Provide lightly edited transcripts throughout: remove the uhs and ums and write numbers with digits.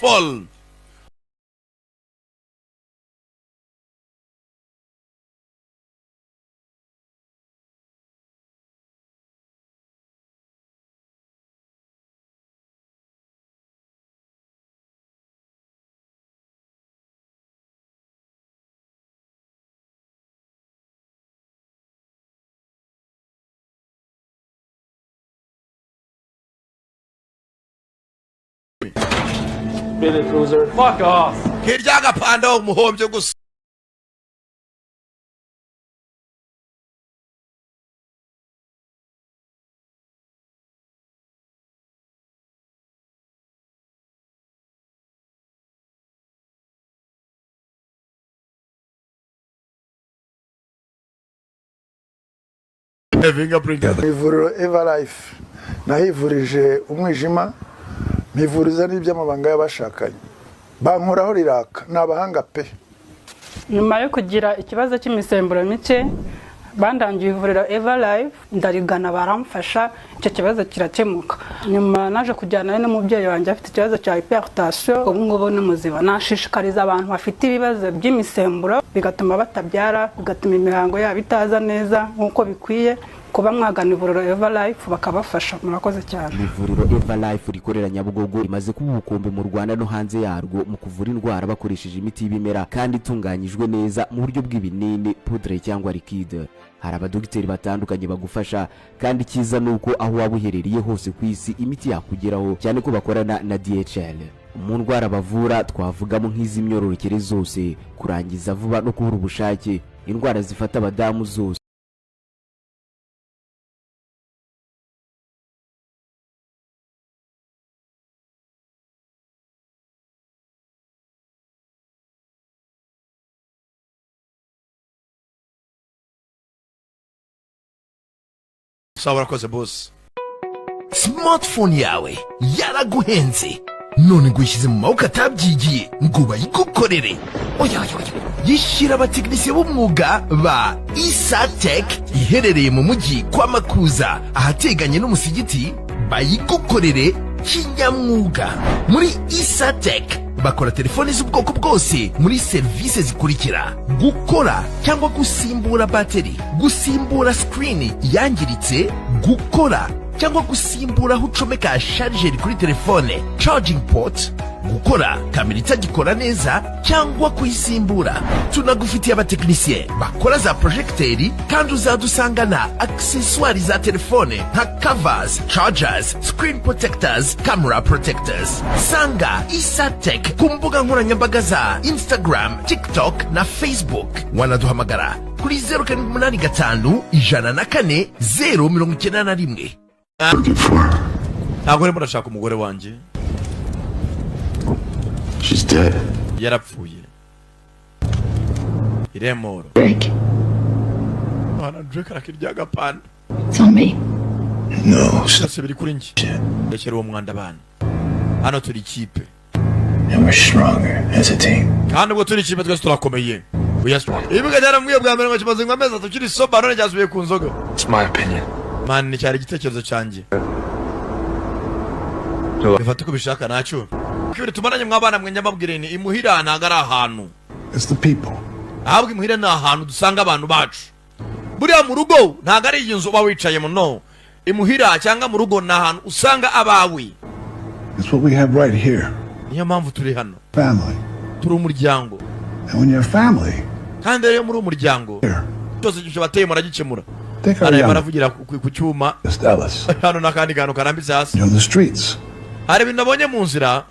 Icefall. Billy Cruiser, fuck off. Kiryaga panda umuhombye gusa. Ivuriro Everlife nahivurije umwijima mpivuriza n'iby'amabanga y'abashakanye bankoraho riraka n'abahanga pe. Nyuma yo kugira ikibazo cy'imisemburo mike bandangiye ivuriro Everlife ndarigana baramfasha icyo kibazo kirakemuka. Nyuma naje kujyana n'umubyeyi wanjye afite ikibazo cya hypertension ubu ngubu ni muzima. Nashishikariza abantu bafite ibibazo by'imisemburo bigatuma batabyara bigatuma imihango yabo itaza neza nkuko bikwiye kuba mwagana ivuriro Everlife bakabafasha. Murakoze cyane. Ivuriro Everlife rikorera Nyabugogo rimaze kuba ubukombe mu Rwanda no hanze yarwo mu kuvura indwara bakoresheje imiti y'ibimera kandi itunganyijwe neza mu buryo bw'ibinini, poudre cyangwa liquide. Hari abadogiteri batandukanye bagufasha kandi cyiza nuko aho waba uherereye hose ku isi imiti yakugeraho cyane ko bakorana na DHL. Mu ndwara bavura twavugamo nk'iz'imyororokere zose, kurangiza vuba no kubura ubushake, indwara zifata abadamu zose. Sawa koze boss. Smartphone yawe yaraguhenze none gushyize mu maboko atabyigiye ngo bayigukorere. Oya yishira abatekinisiye b'umwuga ba Isatech iherereye mu mujyi kwa Makuza ahateganye n'umusigiti bayigukorere kinyamwuga. Muri Isatech bakora telefone z'ubwoko bwose muri service zikurikira: gukora cyangwa gusimbura bateri, gusimbura screen yangiritse, gukora cyangwa gusimbura aho ucomeka charger kuri telefone, charging port, gukora kamera itagikora neza cyangwa kuyisimbura. Tunagufitiye abatekinisiye bakora za projecteri kandi uzadusanga na accessoires za telefone nka covers, chargers, screen protectors, camera protectors. Sanga Isatech ku mbuga nkoranyambaga za Instagram, TikTok na Facebook. Wanaduhamagara kuri 0785 104 091. Ntabwo rero ndashaka umugore wanjye. She's dead. Yarapfuye. Iremoro. Drake. Ana Drake arakiryaga pana. Tell me. No. Sase biri kuri ngi. Ndekera uwo mwanda bana. Hano turi kipe. And we're stronger as a team. Kandi ubwo turi kipe twese turakomeye. Ibiga byaramwiye bwa mbere ngo kimaze ngwameza tukiri soba none cyasubiye ku nzoga. It's my opinion. Man ni cyari igitekerezo cyanjye. Bifata ko bishaka nacyo. Kuri tumaranye mwabana mwe nyamabwireni imuhira ntago ari ahantu. It's the people. Ahubwo imuhira ni ahantu dusanga abantu bacu. Buriya mu rugo ntago ari iyi nzu bawicayemo no. Imuhira cyangwa mu rugo ni ahantu usanga abawe. It's what we have right here. Niyo mpamvu turi hano. Family. Turi umuryango. And when you're family, kandi rero muri umuryango cyose cyo bateye muragikemura. Ana baravugira ku cyuma. Hano nakandi kantu karambitse hasi. You're on the streets. Hari ibintu nabonye mu nzira.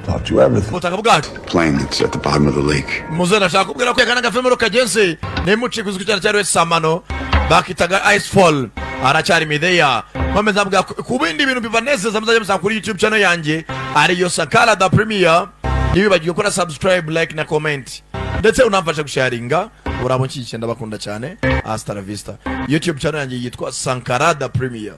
Taught you everything. Butaka bwacu. Plane that's at the bottom of the lake. Muzana shaka kubwira ko yakana gafemero kagenze. Nemuci kuziko cyane cyane Samano. Bakitaga Icefall. Aracyari Medeya. Bameza bwa ku bindi bintu bibanezeza muzaje musanga kuri YouTube channel yanjye. Ariyo Sankara da Premier. Nibibagiye gukora subscribe, like na comment. Ndetse unamfasha gusharinga. Urabo nshyigikiye ndabakunda cyane. Hasta la vista. YouTube channel yanjye yitwa Sankara da Premier.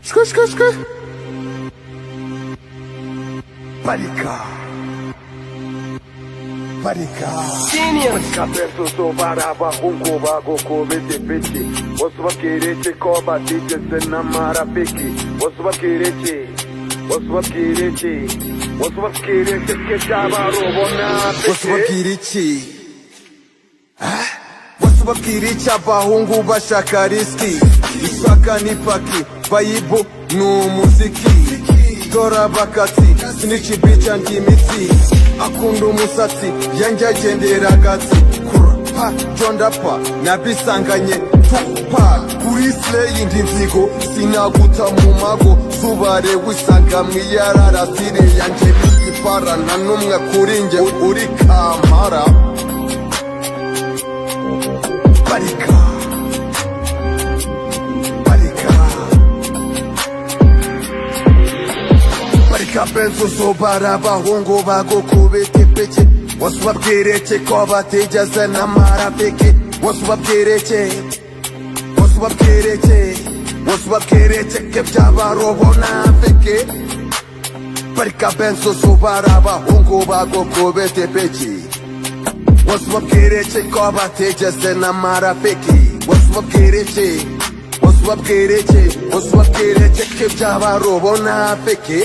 Skr. Palika. barika kapeso baraba hungu bago komete pete wasu bakirete ko batigeze namara peki wasu bakirete wasubakirichi abahungu bashaka riski isaka nipaki bayibo n'umuziki dora bakati sinichi bicha ndimitsi akunda umusatsi yanjagendera gati pa jondapa nabisanganye tupa kuri slay ndinzigo sinaguta mu mago zubare wisanga mwiyarara sire yanje bikipara na numwe kuri nge uri kampara barika benzo sobara bahungu bago kubete peke wasu babwireke ko batigeze namara peke wasu babwireke ke byabarobona peke barika benzo sobara bahungu bago kubete peke wasu babwireke ko batigeze namara peke wasu babwireke ke byabarobona peke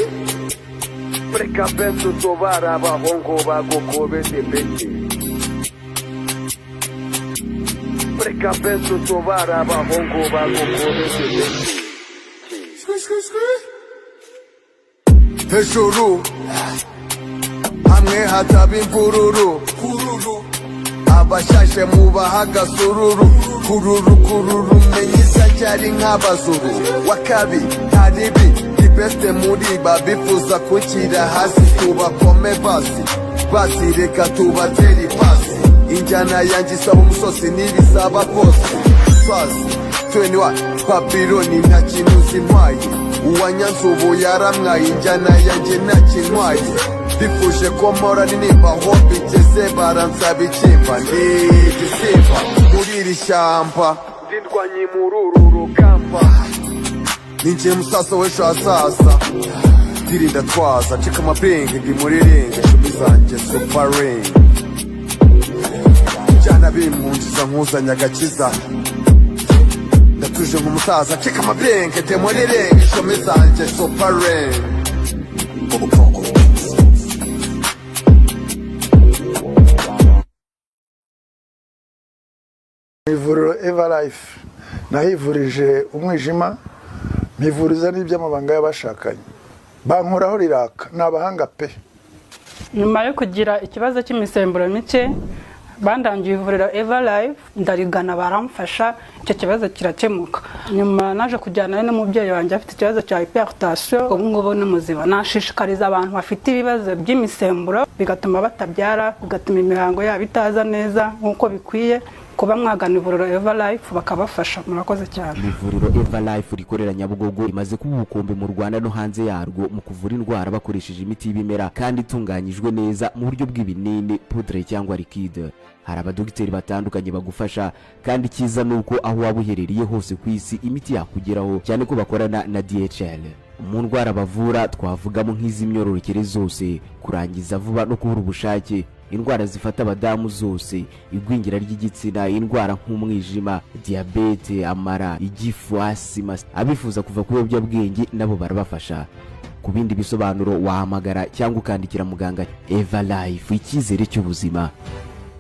Preka benzo sobara bahongo bago kobete peke Preka benzo sobara bahongo bago kobete peke Hejuru hamwe hataba imvururu abashashe mubahaga sururu kururu menyisa cyari nk'abazuru wakabi haribi beste muri babifuza kukira hasi tubakome basi reka tubateri pasi injyana yanjye isaba umusosi n'ibisaba kose swazi 21 Babyloni nta kintu zintwaye uwanyanzubu yaramwaye injyana yanjye nta kintwaye bifuje ko mpora nimba aho bigeze baransaba ikimba n'igisimba muri iri shyamba ndindwanye muri uru rugamba ninjiye musasa w'ejo hazaza ndirinda twaza ncika amapingi ndi muri ringe shumi zanjye super ring njyana bimunjiza nkuzanya agakiza ndatuje nk'umusaza ncika amapingi ndi muri ringe shumi zanjye super ring ivuriro Everlife nahivurije umwijima mpivuriza n'iby'amabanga y'abashakanye bankoraho riraka ni abahanga pe. Nyuma yo kugira ikibazo cy'imisemburo mike bandangiye ivuriro Everlife ndarigana baramfasha icyo kibazo kirakemuka. Nyuma naje kujyana n'umubyeyi wanjye afite ikibazo cya hypertension ubu ngubu n'umuziba. Nashishikariza abantu bafite ibibazo by'imisemburo bigatuma batabyara bigatuma imihango yabo itaza neza nk'uko bikwiye kuba mwagana ivuriro Everlife bakabafasha. Murakoze cyane. Ivuriro Everlife rikorera Nyabugogo rimaze kuba ubukombe mu Rwanda no hanze yarwo mu kuvura indwara bakoresheje imiti y'ibimera kandi itunganyijwe neza mu buryo bw'ibinini, poudre cyangwa liquide. Hari abadogiteri batandukanye bagufasha kandi cyiza nuko aho waba uherereye hose ku isi imiti yakugeraho cyane ko bakorana na DHL. Mu ndwara bavura twavugamo nk'iz'imyororokere zose, kurangiza vuba no kubura ubushake, indwara zifata abadamu zose, igwingira ry'igitsina, indwara nk'umwijima, diabete, amara, igifu, asima. Abifuza kuva ku biyobyabwenge nabo barabafasha. Ku bindi bisobanuro wahamagara cyangwa ukandikira muganga. Everlife, icyizere cy'ubuzima.